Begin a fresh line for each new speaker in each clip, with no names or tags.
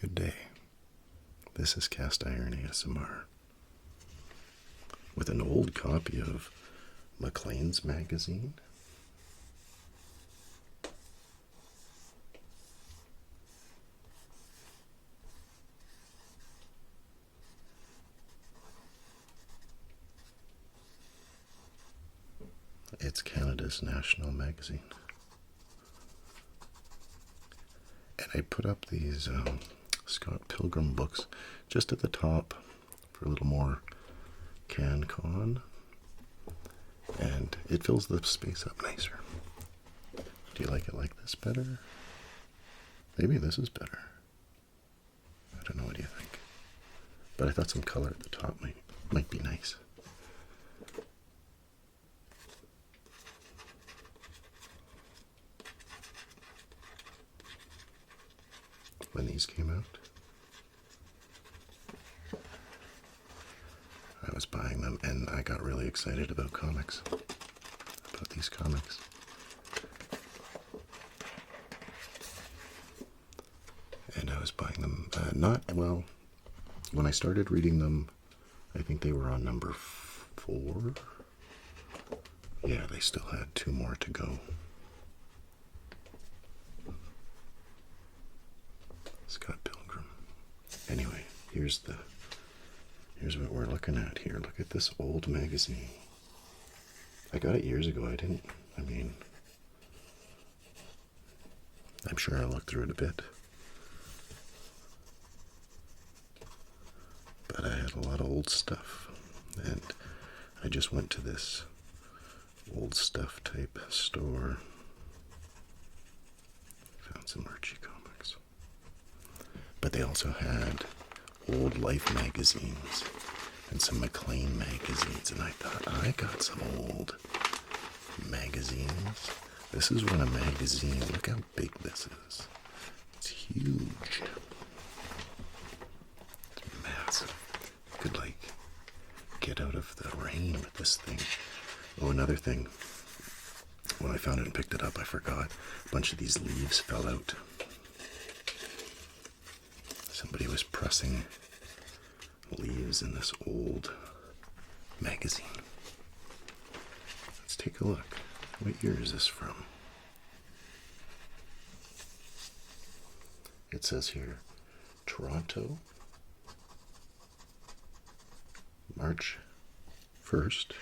Good day. This is Cast Iron ASMR with an old copy of Maclean's magazine. It's Canada's national magazine. And I put up these Scott Pilgrim books just at the top for a little more CanCon. And it fills the space up nicer. Do you like it like this better? Maybe this is better. I don't know, what do you think? But I thought some color at the top might be nice. When these came out, I was buying them and I got really excited about comics, about these comics. And I was buying them, when I started reading them, I think they were on number 4. Yeah, they still had 2 more to go. Scott Pilgrim. Anyway, here's what we're looking at here. Look at this old magazine. I got it years ago. I'm sure I looked through it a bit. But I had a lot of old stuff. And I just went to this old stuff type store. Found some Archie comics. But they also had old Life magazines and some Maclean magazines. And I thought, I got some old magazines. This is what a magazine, look how big this is. It's huge. It's massive. You could get out of the rain with this thing. Oh, another thing. When I found it and picked it up, I forgot. A bunch of these leaves fell out. Somebody was pressing leaves in this old magazine. Let's take a look. What year is this from? It says here, Toronto, March 1st,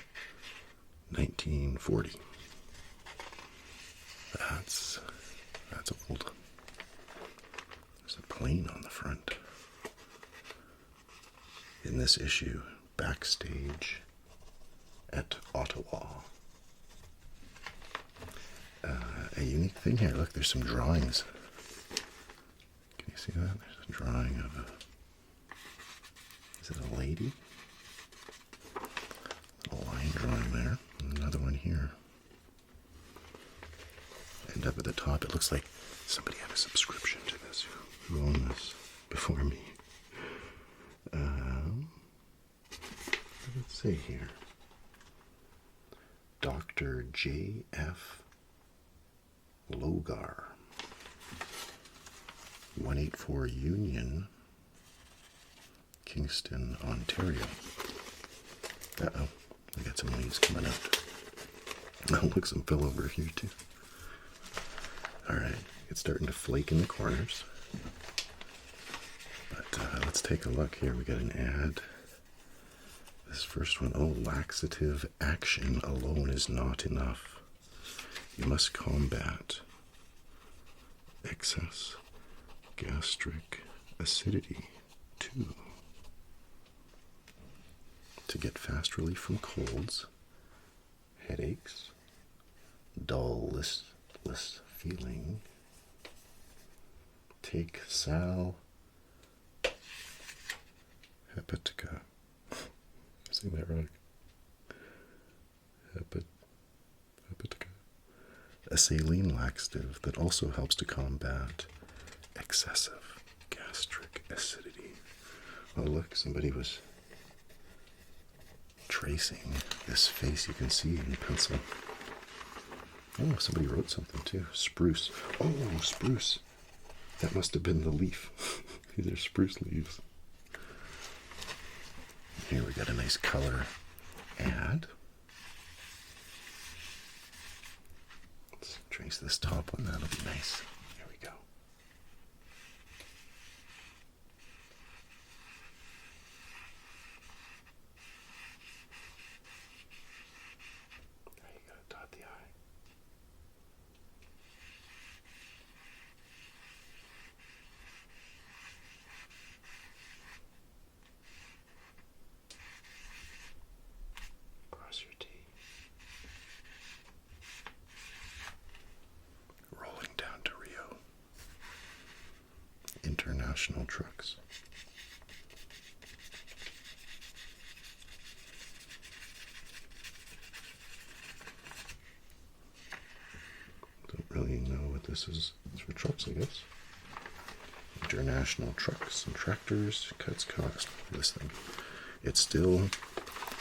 1940. That's old. There's a plane on the front. In this issue, backstage at Ottawa. A unique thing here. Look, there's some drawings. Can you see that? There's a drawing of is it a lady? A line drawing there. And another one here. And up at the top, it looks like somebody had a subscription to this. Who owned this before me? Let's see here. Dr. J.F. Logar, 184 Union, Kingston, Ontario. Uh-oh, we got some leaves coming out. Oh, look, some fell over here too. Alright, it's starting to flake in the corners. But let's take a look here. We got an ad. This first one, oh, laxative action alone is not enough. You must combat excess gastric acidity too. To get fast relief from colds, headaches, dull, listless feeling, take Sal Hepatica. Saying that right? Hepatica. A saline laxative that also helps to combat excessive gastric acidity. Oh, look, somebody was tracing this face. You can see in pencil. Oh, somebody wrote something too. Spruce. Oh, spruce. That must have been the leaf. These are spruce leaves. Here we got a nice color add. Let's trace this top one, that'll be nice. Here we go. There you go, dot the I. Cross your T. Rolling down to Rio. International trucks. Don't really know what this is. It's for trucks, I guess. International trucks and tractors cuts cost. Look at this thing. It's still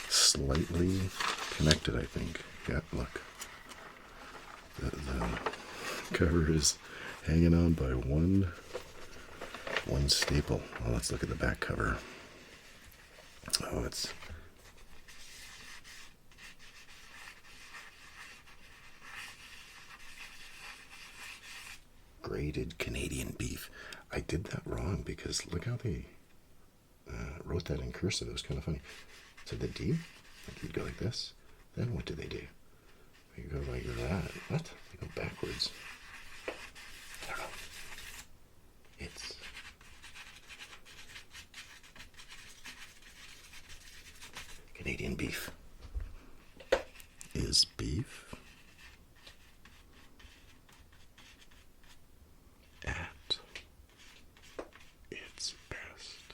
slightly connected, I think. Yeah, look. The cover is hanging on by one staple. Well, let's look at the back cover. Oh, it's grated Canadian beef. I did that wrong because look how they wrote that in cursive. It was kind of funny. So the D, like you'd go like this. Then what do they do? They go like that. What? They go backwards. I don't know. It's Canadian beef. Is beef at its best.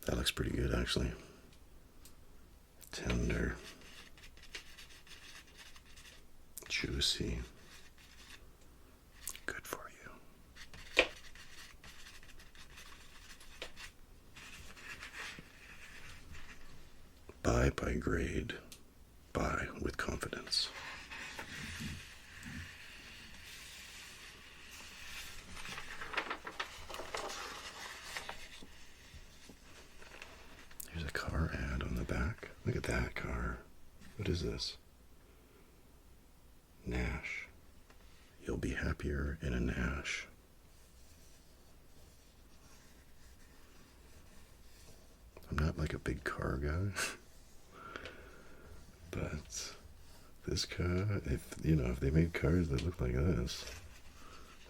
That looks pretty good, actually. Tender, juicy, good for you. Buy by grade, buy with confidence. Here's a car ad on the back. Look at that car. What is this? Nash. You'll be happier in a Nash. I'm not like a big car guy. But this car, if they made cars that look like this,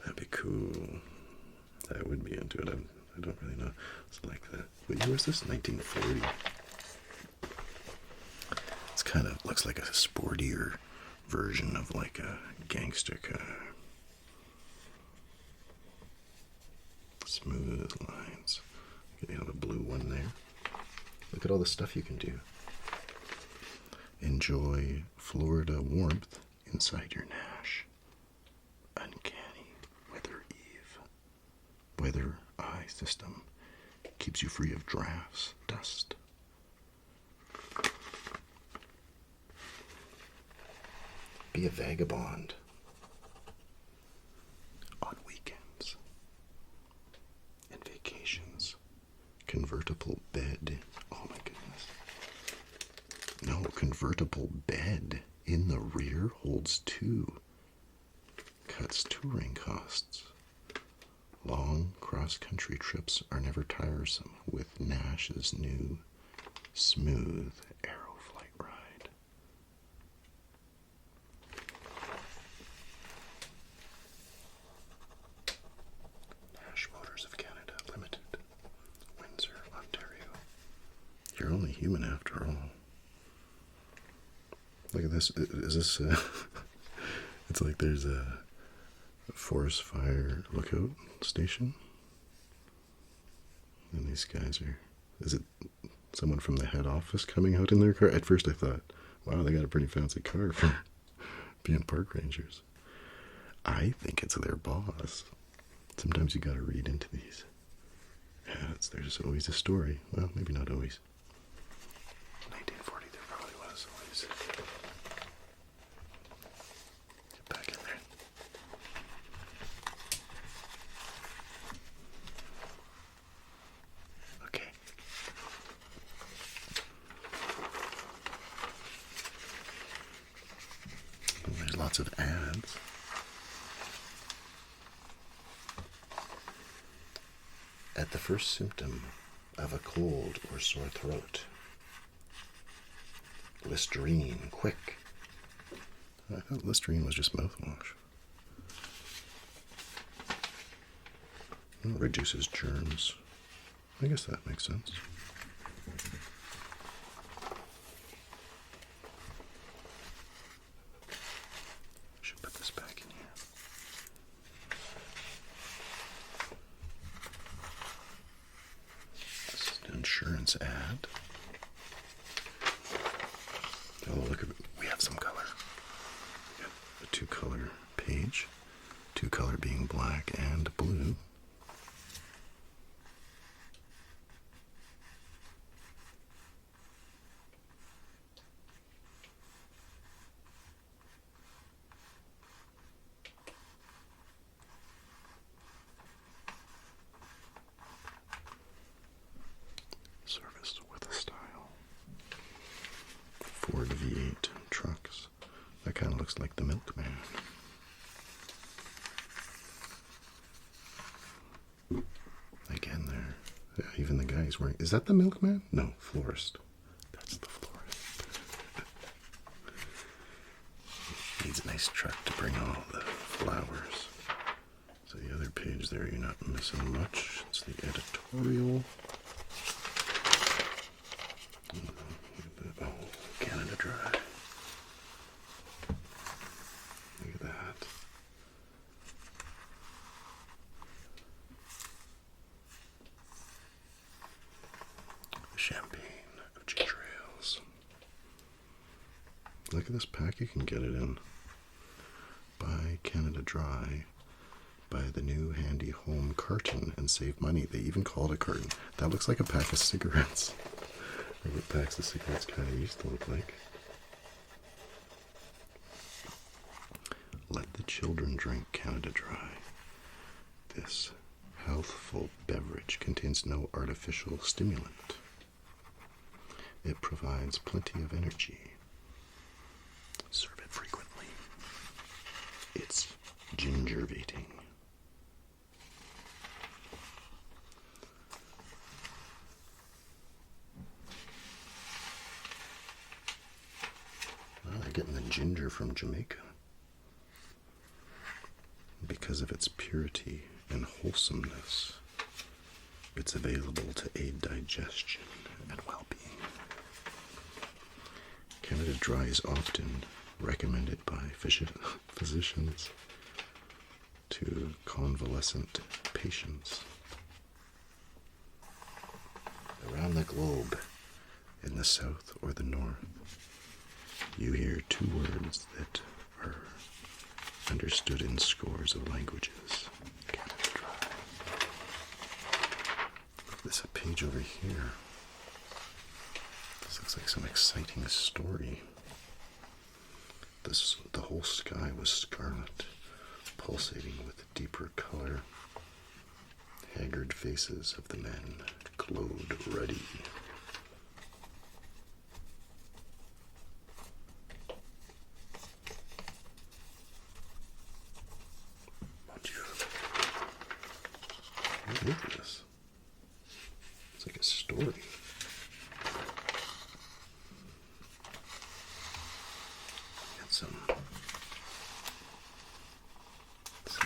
that'd be cool. I would be into it. I don't really know. It's like that. What year was this? 1940. It's kind of looks like a sportier version of like a gangster car. Smooth lines. The blue one there. Look at all the stuff you can do. Enjoy Florida warmth inside your Nash. Uncanny weather eye system keeps you free of drafts, dust. Be a vagabond on weekends and vacations. Convertible bed. Oh my goodness. No, convertible bed in the rear holds two. Cuts touring costs. Long cross-country trips are never tiresome with Nash's new smooth Aeroflight ride. Nash Motors of Canada Limited, Windsor, Ontario. You're only human after all. Look at this. Is this? It's like there's a forest fire lookout station, and these guys are. Is it someone from the head office coming out in their car? At first, I thought, wow, they got a pretty fancy car for being park rangers. I think it's their boss. Sometimes you got to read into these ads. There's always a story. Well, maybe not always. 1940, there probably was always. Get back in there. lots of ads. At the first symptom of a cold or sore throat, Listerine, quick. I thought Listerine was just mouthwash. It reduces germs. I guess that makes sense. Should put this back in here. This is an insurance ad. Oh, look at it. We have some color. We got a two-color page. Two-color being black and blue. Service with a style. Ford V8 trucks. That kind of looks like the Milkman. Again there. Yeah, even the guy's wearing... Is that the Milkman? No, florist. That's the florist. Needs a nice truck to bring all the flowers. So the other page there, you're not missing much. It's the editorial. Oh, Canada Dry. Look at that. The champagne of ginger ales. Look at this pack you can get it in. Buy Canada Dry. Buy the new handy home carton and save money. They even call it a carton. That looks like a pack of cigarettes. Like what packs of cigarettes kind of used to look like. Let the children drink Canada Dry. This healthful beverage contains no artificial stimulant. It provides plenty of energy. Serve it frequently. It's gingervating. They're getting the ginger from Jamaica because of its purity and wholesomeness. It's available to aid digestion and well-being. Canada Dry is often recommended by physicians to convalescent patients around the globe, in the south or the north. You hear two words that are understood in scores of languages. Canada Dry. There's a page over here. This looks like some exciting story. The whole sky was scarlet, pulsating with deeper color. Haggard faces of the men glowed ruddy. What is this? It's like a story. Got some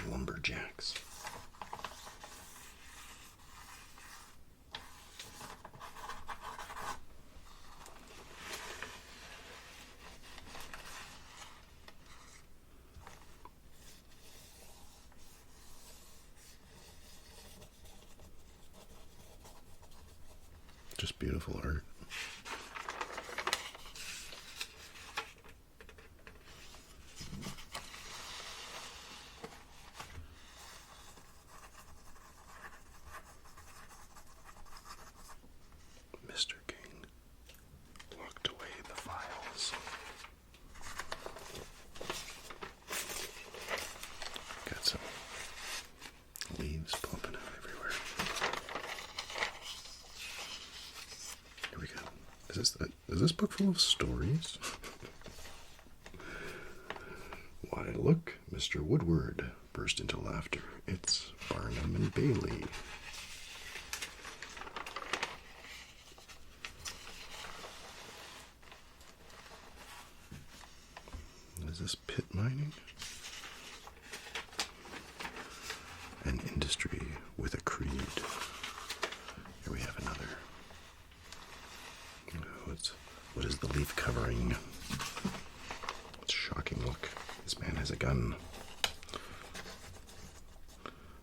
lumberjacks. Just beautiful art. Mr. King locked away the files. Got some leaves popping out everywhere. Here we go. Is this book full of stories? Why look, Mr. Woodward burst into laughter. It's Barnum and Bailey. Is this pit mining? An industry with a creed. Here we have another. Oh, what is the leaf covering? It's a shocking look. This man has a gun.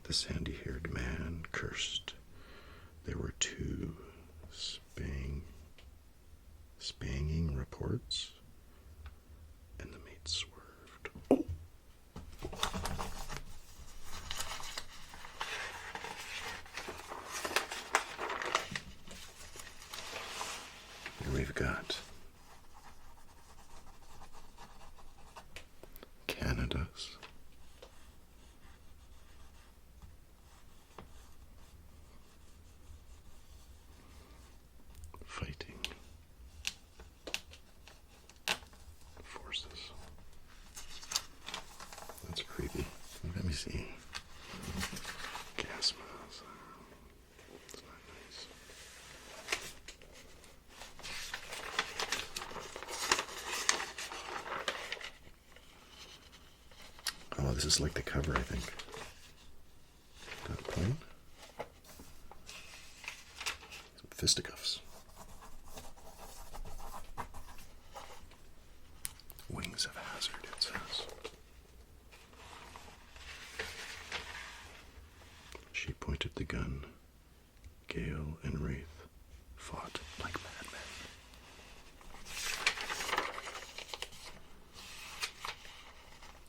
The sandy-haired man cursed. There were two spanging reports, and the mate swerved. Oh! Here we've got Canada's fighting forces. That's creepy. Let me see. Gas miles. It's not nice. Oh, this is like the cover, I think. Got a plane? Some fisticuffs. Wings of hazard, it says. She pointed the gun. Gale and Wraith fought like madmen.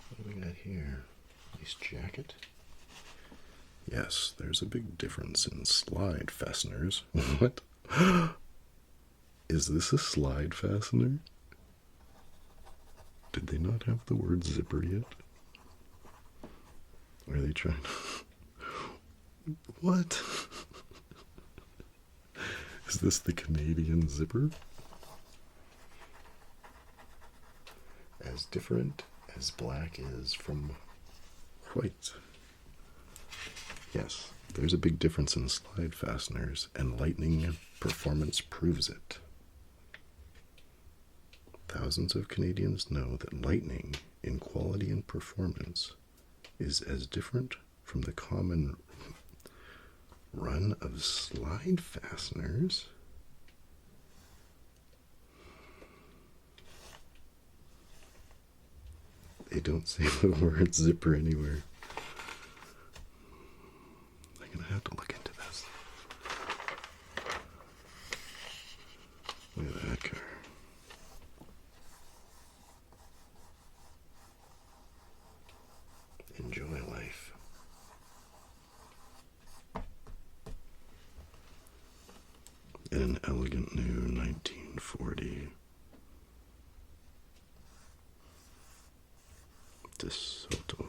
What do we got here? Nice jacket. Yes, there's a big difference in slide fasteners. What? Is this a slide fastener? Did they not have the word zipper yet? Or are they trying to... What? Is this the Canadian zipper? As different as black is from white. Yes, there's a big difference in slide fasteners, and Lightning performance proves it. Thousands of Canadians know that Lightning, in quality and performance, is as different from the common run of slide fasteners they don't say the word zipper anywhere. I'm gonna have to look into this. Look at that car. Enjoy life. In an elegant new 1940 DeSoto.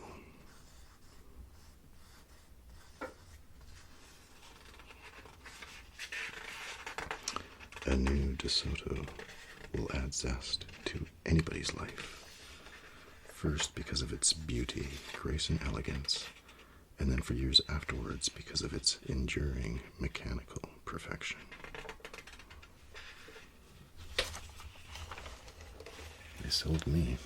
A new DeSoto will add zest to anybody's life. First, because of its beauty, grace, and elegance, and then for years afterwards because of its enduring mechanical perfection. They sold me.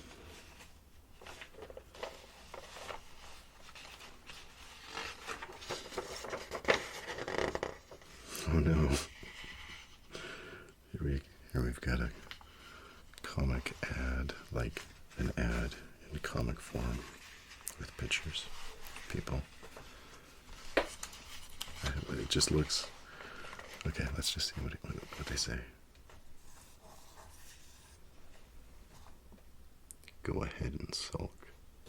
Oh no. Here we've got a comic ad, like an ad in comic form with pictures, people. It just looks... Okay, let's just see what they say. Go ahead and sulk.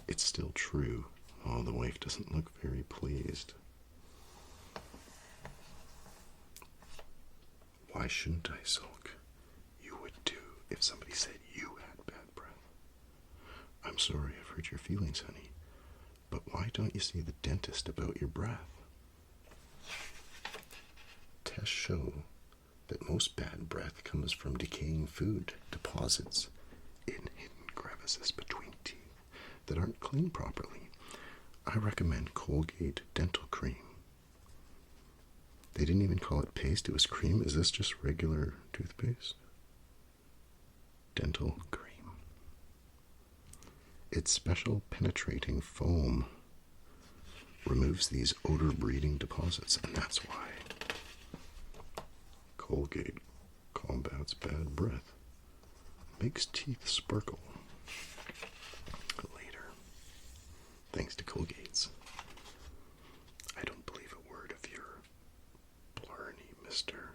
It's still true. Oh, the wife doesn't look very pleased. Why shouldn't I sulk? You would too if somebody said you had bad breath. I'm sorry I've hurt your feelings, honey, but why don't you see the dentist about your breath? Tests show that most bad breath comes from decaying food deposits in hidden crevices between teeth. that aren't cleaned properly. I recommend Colgate Dental Cream. They didn't even call it paste, it was cream. Is this just regular toothpaste? Dental Cream. Its special penetrating foam removes these odor-breeding deposits, and that's why Colgate combats bad breath. Makes teeth sparkle. Later. Thanks to Colgate's. I don't believe a word of your blarney, mister.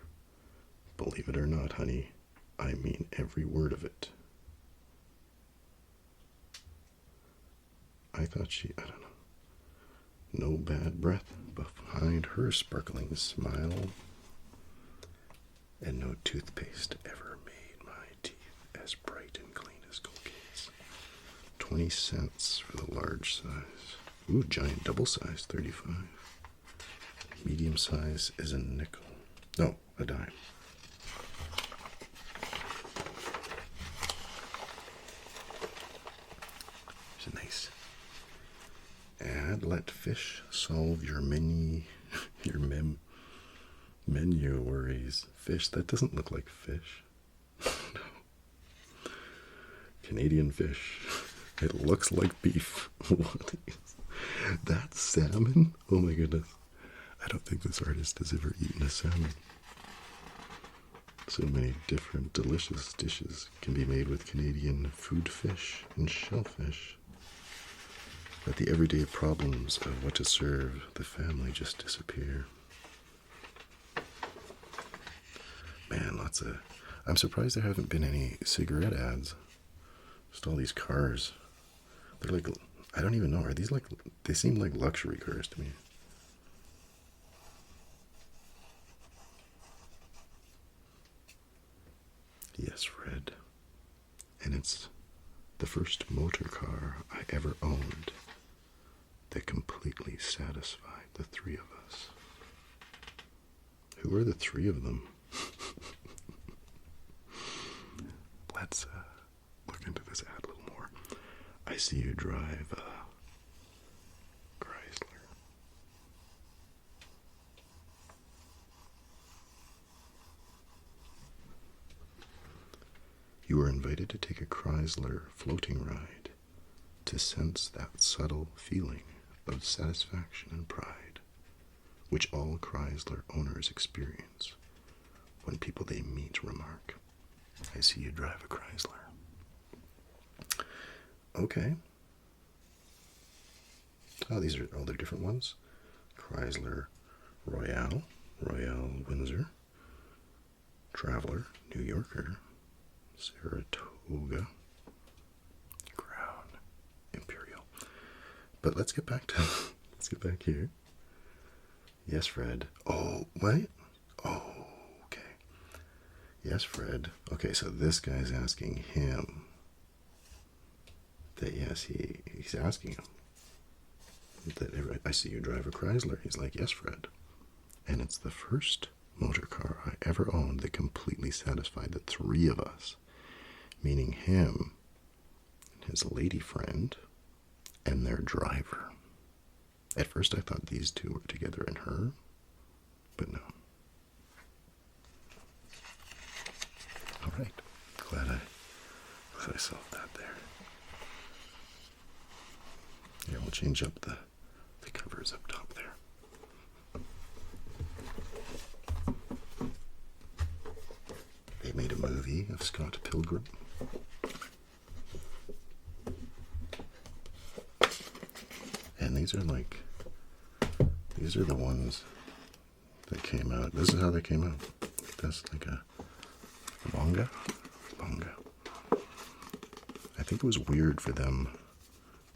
Believe it or not, honey, I mean every word of it. I thought I don't know. No bad breath behind her sparkling smile. And no toothpaste ever made my teeth as bright and clean as Colgate's. 20 cents for the large size. Ooh, giant double size, 35. Medium size is a nickel. No, a dime. It's a nice ad. Let fish solve your menu worries. Fish, that doesn't look like fish. No. Canadian fish. It looks like beef. What is that? Salmon? Oh my goodness. I don't think this artist has ever eaten a salmon. So many different delicious dishes can be made with Canadian food fish and shellfish. But the everyday problems of what to serve the family just disappear. Man, I'm surprised there haven't been any cigarette ads. Just all these cars. They're like, I don't even know, are these like, they seem like luxury cars to me. Yes, Fred. And it's the first motor car I ever owned that completely satisfied the three of us. Who are the three of them? Let's look into this ad a little more. I see you drive a Chrysler. You are invited to take a Chrysler floating ride to sense that subtle feeling of satisfaction and pride which all Chrysler owners experience when people they meet remark, I see you drive a Chrysler. Okay. Oh, these are all the different ones. Chrysler Royale, Royale Windsor, Traveler, New Yorker, Saratoga, Crown, Imperial. But let's get back here. Yes, Fred. Oh, wait. Oh, okay. Yes, Fred. Okay, so this guy's asking him that, yes, he's asking him that I see you drive a Chrysler. He's like, yes, Fred. And it's the first motor car I ever owned that completely satisfied the three of us, meaning him, his lady friend, and their driver. At first I thought these two were together and her, but no. All right, glad I solved that there. Here, we'll change up the covers up top there. They made a movie of Scott Pilgrim. And these are the ones that came out. This is how they came out. That's like a manga. I think it was weird for them.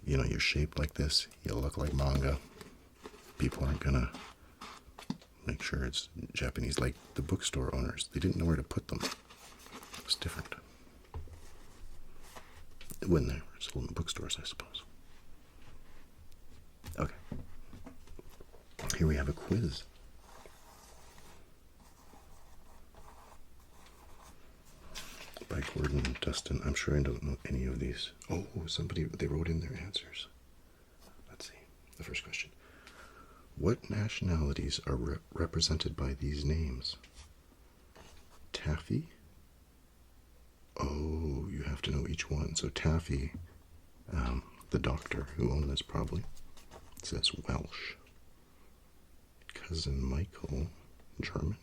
You know, you're shaped like this, you look like manga. People aren't gonna make sure it's Japanese. Like the bookstore owners, they didn't know where to put them. It was different when they were still in the bookstores, I suppose. Okay. Here we have a quiz. By Gordon and Dustin. I'm sure I don't know any of these. Oh, they wrote in their answers. Let's see. The first question. What nationalities are represented by these names? Taffy? Oh, you have to know each one. So Taffy, the doctor who owned this probably, says Welsh. Cousin Michael, German.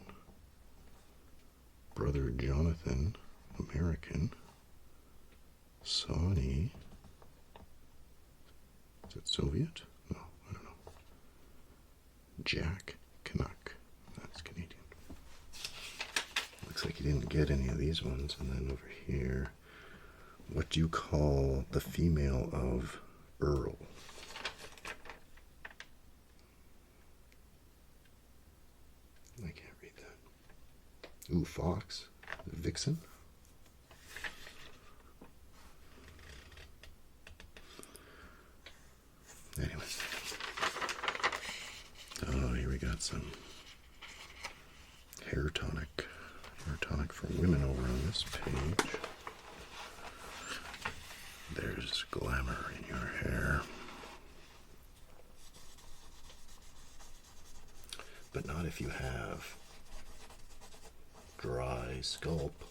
Brother Jonathan, American. Sonny, is it Soviet? No, I don't know. Jack, Canuck, that's Canadian. Looks like he didn't get any of these ones. And then over here, what do you call the female of Earl? I can't read that. Ooh, Fox. Vixen. Anyways. Oh, here we got some hair tonic. Hair tonic for women over on this page. There's glamour in your hair. But not if you have dry scalp.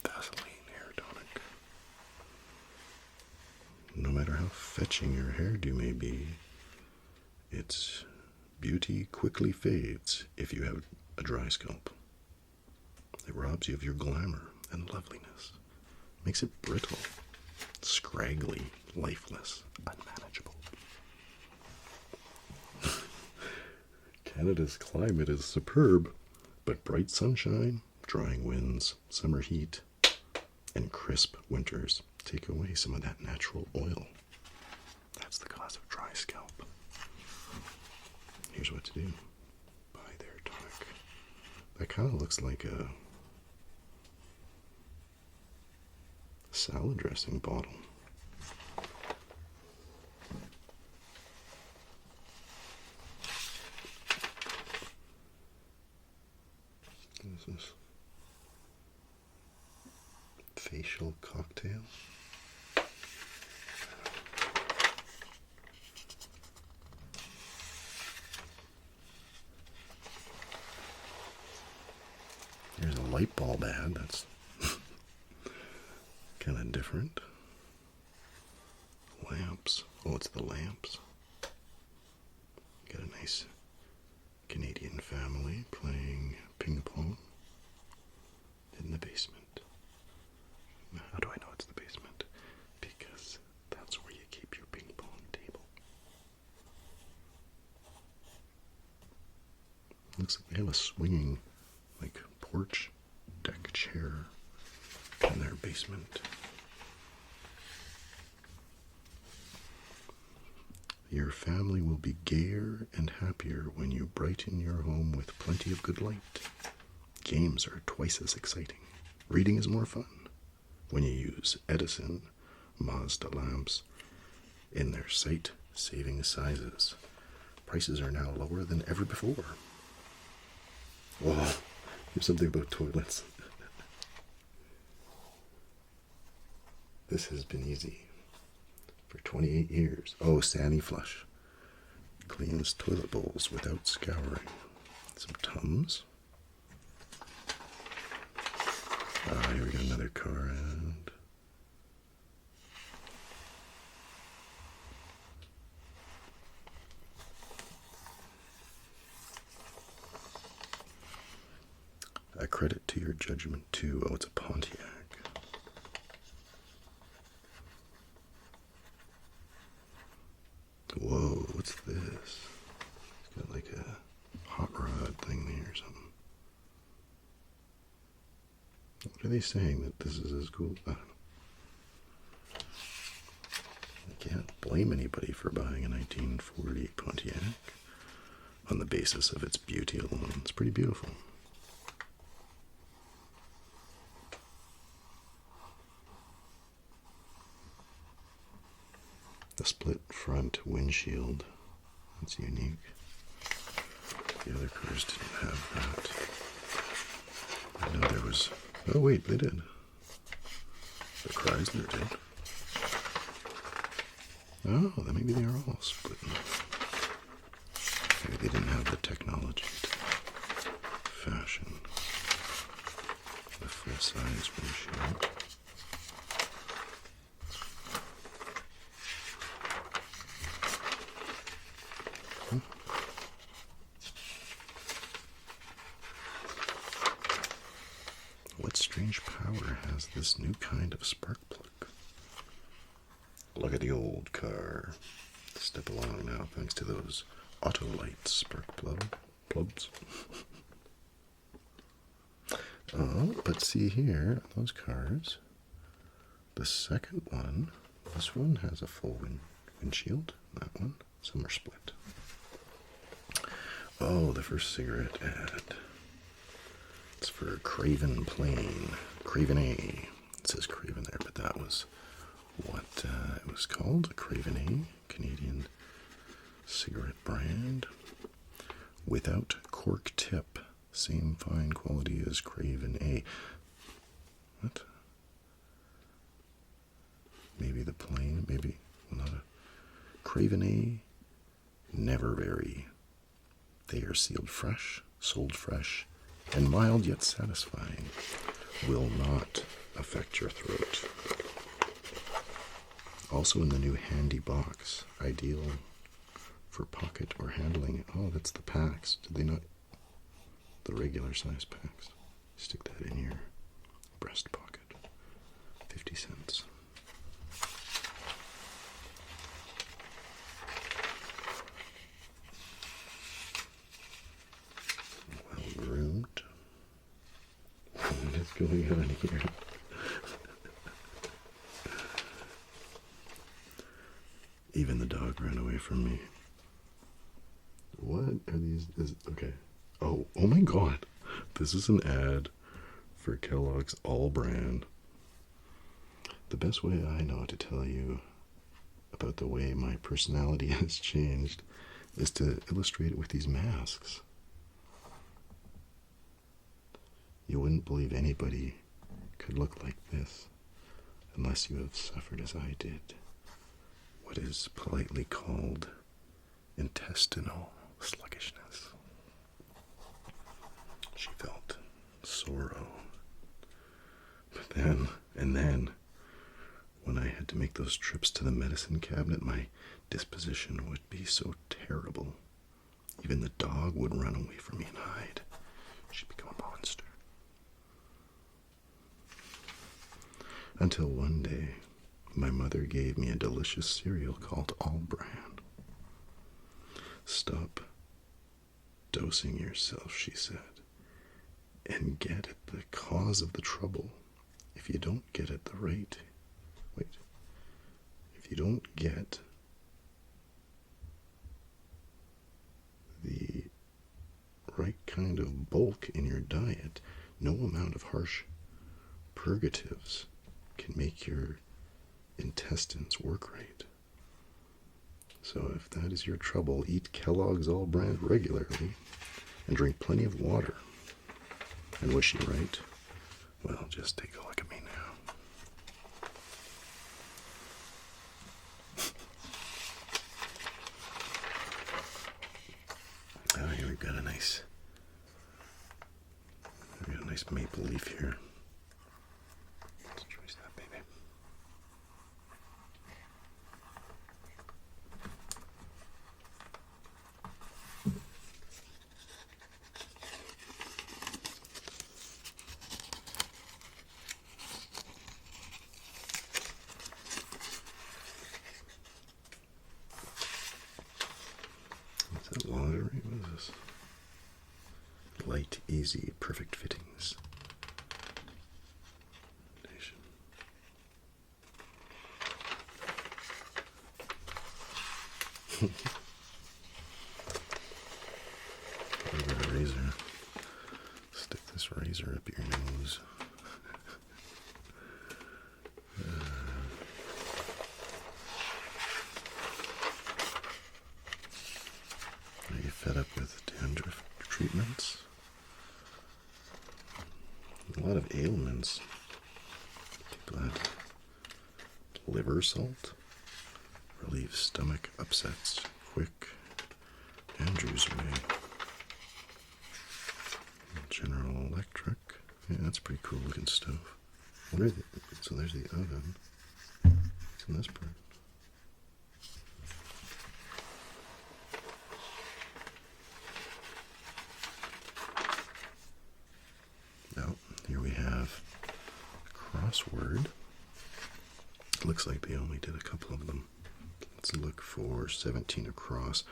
Vaseline hair tonic. No matter how fetching your hairdo may be, its beauty quickly fades if you have a dry scalp. It robs you of your glamour and loveliness. Makes it brittle, scraggly, lifeless, unmanageable. Canada's climate is superb, but bright sunshine, drying winds, summer heat, and crisp winters take away some of that natural oil. That's the cause of dry scalp. Here's what to do. Buy their tonic. That kind of looks like a salad dressing bottle. What is this? Facial cocktail. Here's a light bulb ad. That's kind of different. Lamps. Oh, it's the lamps. Got a nice Canadian family playing ping pong in the basement. How do I know it's the basement? Because that's where you keep your ping pong table. Looks like they have a swinging, porch deck chair in their basement. Your family will be gayer and happier when you brighten your home with plenty of good light. Games are twice as exciting. Reading is more fun when you use Edison Mazda lamps in their sight-saving sizes. Prices are now lower than ever before. Whoa, here's something about toilets. This has been easy for 28 years. Oh, Sandy Flush cleans toilet bowls without scouring. Some Tums. Here we got another card. A credit to your judgment too. Oh, it's a Pontiac. Whoa, what's this? It's got like a hot rod thing there or something. What are they saying? That this is as cool? I don't know. I can't blame anybody for buying a 1940 Pontiac on the basis of its beauty alone. It's pretty beautiful. The split front windshield. That's unique. The other cars didn't have that. I know there was... Oh wait, they did. The Chrysler did. Oh, then maybe they are all splitting. Maybe they didn't have the technology to fashion a full-size windshield. What strange power has this new kind of spark plug? Look at the old car. Step along now thanks to those Autolite spark plugs. Oh, but see here, those cars. The second one, this one has a full windshield. That one, some are split. Oh, the first cigarette ad. It's for Craven Plain. Craven A. It says Craven there, but that was what it was called. Craven A, Canadian cigarette brand. Without cork tip. Same fine quality as Craven A. What? Maybe the plain, maybe not a... Craven A, never vary. They are sealed fresh, sold fresh, and mild yet satisfying. Will not affect your throat. Also in the new handy box, ideal for pocket or handling. Oh, that's the packs. Did they not? The regular size packs. Stick that in your breast pocket. 50 cents. Well groomed. What is going on here? Even the dog ran away from me. What are these? Okay. Oh my God. This is an ad for Kellogg's All Brand. The best way I know to tell you about the way my personality has changed is to illustrate it with these masks. You wouldn't believe anybody could look like this unless you have suffered as I did what is politely called intestinal sluggishness. She felt sorrow. But then, when I had to make those trips to the medicine cabinet, my disposition would be so terrible. Even the dog would run away from me and hide. She'd become a monster. Until one day, my mother gave me a delicious cereal called All Brand. Stop dosing yourself, she said, and get at the cause of the trouble. If you don't get at the right, if you don't get the right kind of bulk in your diet, no amount of harsh purgatives can make your intestines work right. So if that is your trouble, eat Kellogg's All Brand regularly and drink plenty of water. And was she right? Well, just take a look at me now. Oh, here we've got a nice maple leaf here. Let's trace that baby. Is that lingerie? What is this? Light, easy, perfect fittings. I've got a razor. Stick this razor up your nose. Are you fed up with dandruff? ailments. Blood. Liver salt. Relieves stomach upsets. Quick. Andrew's Way. General Electric. Yeah, that's pretty cool looking stuff. So there's the oven. What's in this part? Now, here we have a crossword. It looks like they only did a couple of them. Let's look for 17 across.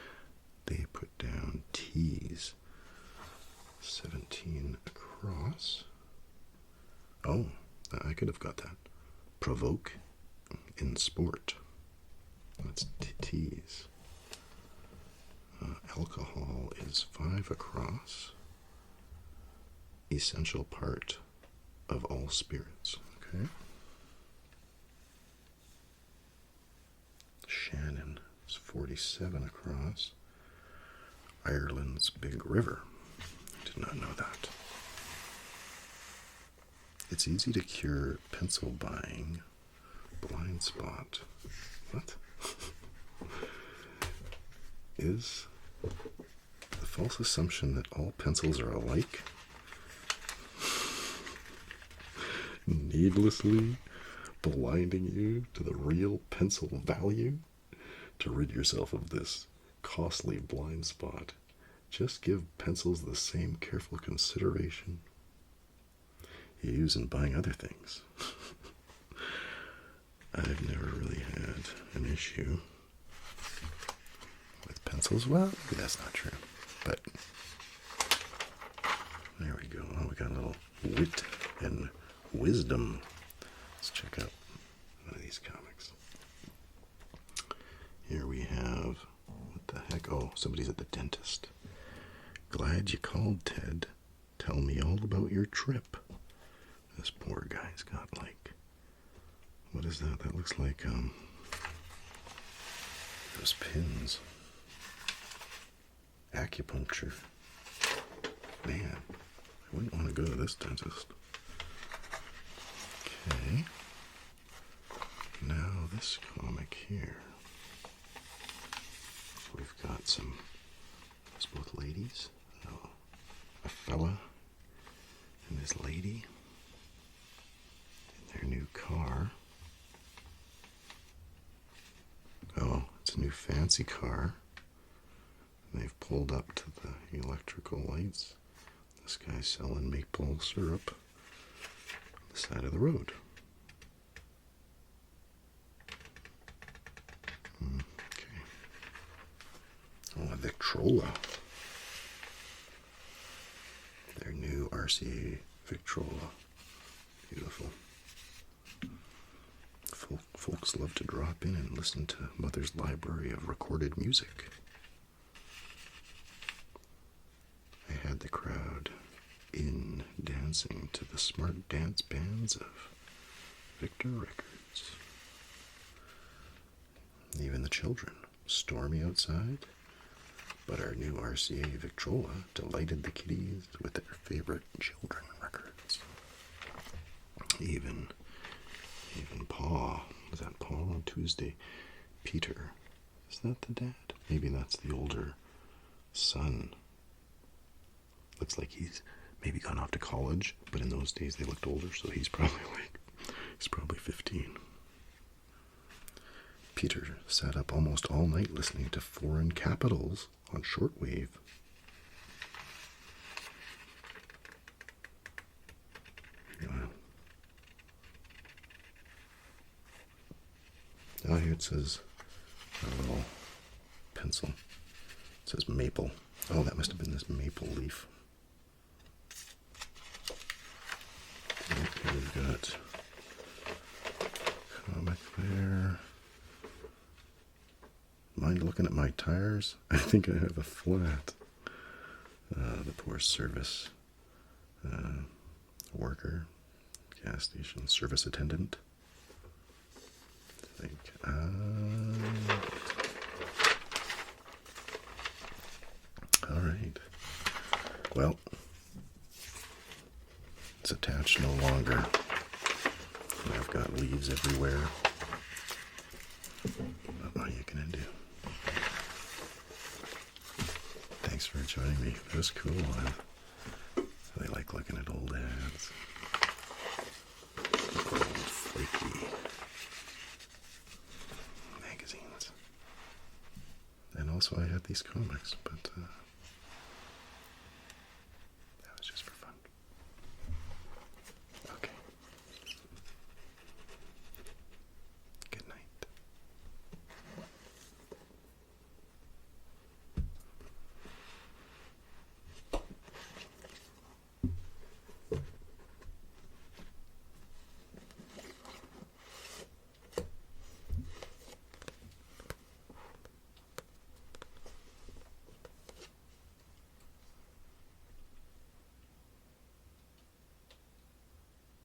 They put down T's. 17 across. Oh, I could have got that. Provoke in sport. That's T's. Alcohol is 5 across. Essential part of all spirits. Okay. Shannon is 47 across. Ireland's big river. Did not know that. It's easy to cure pencil buying. Blind spot. What? Is the false assumption that all pencils are alike needlessly blinding you to the real pencil value? To rid yourself of this costly blind spot, just give pencils the same careful consideration you use in buying other things. I've never really had an issue with pencils. Well, maybe that's not true, but there we go. Oh, we got a little wit and wisdom. Let's check out one of these comics. Here we have, what the heck? Oh, somebody's at the dentist. Glad you called, Ted. Tell me all about your trip. This poor guy's got like, what is that? That looks like those pins. Acupuncture. Man, I wouldn't want to go to this dentist. Okay. Now this comic here. We've got some, it's both ladies. Oh, a fella and his lady in their new car. Oh, it's a new fancy car. And they've pulled up to the electrical lights. This guy's selling maple syrup on the side of the road. Okay. Oh, a Victrola. Their new RCA Victrola. Beautiful. Folks love to drop in and listen to Mother's library of recorded music. I had the crowd in dancing to the smart dance bands of Victor Records. Even the children, stormy outside, but our new RCA Victrola delighted the kiddies with their favorite children records. Even Pa, was that Pa on Tuesday? Peter, is that the dad? Maybe that's the older son. Looks like he's maybe gone off to college, but in those days they looked older, so he's probably 15. Peter sat up almost all night listening to foreign capitals on shortwave. Wow. Oh, here it says a little pencil. It says maple. Oh, that must have been this maple leaf. Okay, we've got comic there. Mind looking at my tires? I think I have a flat. The poor service worker, gas station service attendant. I think. All right. Well, it's attached no longer. And I've got leaves everywhere. But what are you gonna do? Thanks for joining me. It was cool. I really like looking at old ads. Old freaky magazines. And also I had these comics, but